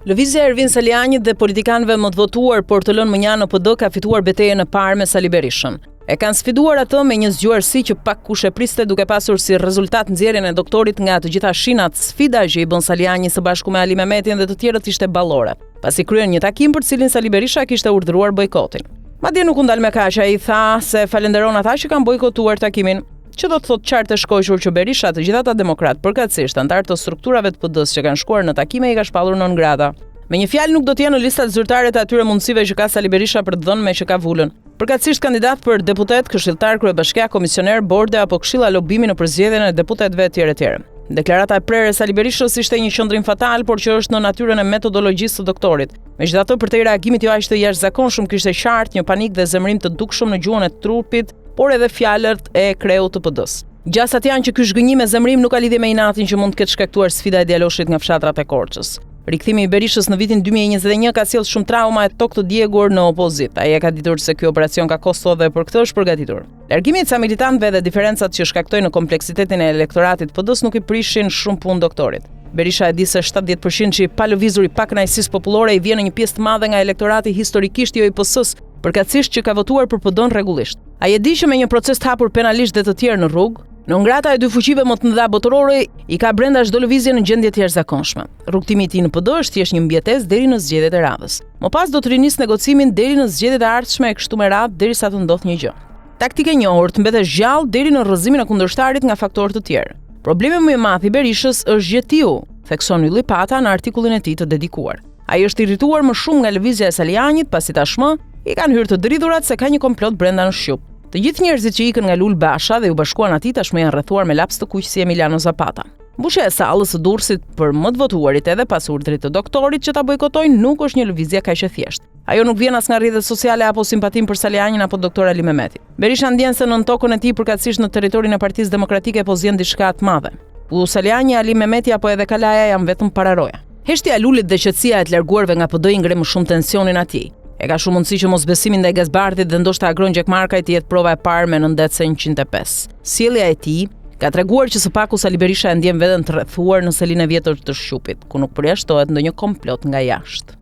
Lëvizja e Ervin Salianit dhe politikanëve më të votuar por të lënë mënja në PD ka fituar betejën e parë me Sali Berishën. E kanë sfiduar atë me një zgjuarsi që pak kush e priste, duke pasur si rezultat nxjerrjen e doktorit nga të gjitha shinat. Sfida që i bën Saliani së bashku me Ali Mehmetin dhe të tjerët ishte ballore, pasi kryen një takim për cilin Sali Berisha kishte urdhëruar bojkotin. Madje nuk u ndal me kaq, ai tha se falenderon ata që kanë bojkotuar takimin, që do të thotë qartë e shkojshur që Berisha të gjithë ata demokrat, përkatësisht antar të strukturave të PD-s që kanë shkuar në takime, i ka shpallur non grata. Me një fjalë nuk do të jenë në listat zyrtare të atyre mundësive që ka Sali Berisha për të dhënë me që ka vulën. Përkatësisht kandidat për deputet, këshilltar, kryebashkia, komisioner, borde apo këshilla lobimi në përzgjedhjen e deputetëve etj. Deklarata e prerë e Sali Berishës ishte një qendrim fatal, por që është në natyrën e metodologjisë së doktorit. Megjithatë, përtej reagimit jo aq të jashtëzakonshëm, kishte qartë një panik dhe zemërim të dukshëm në gjuhën e trupit, por edhe fjalët e kreut të PD-s. Gjasat janë që ky zhgënjim me zemërim nuk ka lidhje me inatin që mund të ketë shkaktuar sfida e djaloshit nga fshatrat e Korçës. Rikthimi i Berishës në vitin 2021 ka sjellë shumë trauma e tokë të djegur në opozitë. Ai e ka ditur se ky operacion ka kosto dhe për këtë është përgatitur. Largimi i ca militantëve dhe diferencat që shkaktojnë në kompleksitetin e elektoratit PD-s nuk i prishin shumë punë doktorit. Berisha e di se 70% që i pa lëvizur i pa kënaqësisë popullore i vjen në një pjesë të madhe nga elektorati historikisht jo i PS-s, përkatësisht që ka votuar për PD-n rregullisht. Ai e di që me një proces të hapur penalisht dhe të tjerë në rrugë, në ngrata e dy fuqive më të mëdha botërore i ka brenda çdo lëvizje në gjendje të jashtëzakonshme. Rrugtimi i tij në PD është thjesht një mbjetesë deri në zgjedhjet e radhës. Më pas do të rinis negocimin deri në zgjedhjet e ardhshme e kështu me radhë derisa të ndodhë një gjë. Taktikë e njohur të mbetesh gjallë deri në rrëzimin e kundërshtarit nga faktorë të tjerë. Problemi më i madh i Berishës është gjetiu, thekson Ylli Pata në artikullin e tij të dedikuar. Ai është irrituar më shumë nga lëvizja e Salianit, pasi tashmë i kanë hyrë të dridhurat se ka një komplot brenda në shqip. Të gjithë njerëzit që ikën nga Lul Basha dhe u bashkuan atij tashmë janë rrethuar me laps të kuq si Emiliano Zapata. Mbushja e sallës së Durrësit për më të votuarit edhe pas urdhrit të doktorit që ta bojkotojnë nuk është një lëvizje kaq e thjeshtë. Ajo nuk vjen as nga rrjetet sociale apo simpatim për Salianin apo doktor Ali Mehmetin. Berisha ndjen se nën tokën e tij përkatësisht në territorin e Partisë Demokratike po zgjen diçka të madhe. U Saliani, Ali Mehmeti apo edhe Kalaja janë vetëm pararoja. Heshtja e Lulit dhe qetësia e të larguarve nga PD i ngre më shumë tensionin atij. E ka shumë mundësi që mosbesimi ndaj Gazbardit dhe ndoshta Agron Gjekmarkaj të jetë prova e parë me nëndetse 105. Sjellja e tij ka treguar që së paku Sali Berisha e ndjen veten të rrethuar në selin e vjetër të Shqupit, ku nuk përjashtohet ndonjë komplot nga jashtë.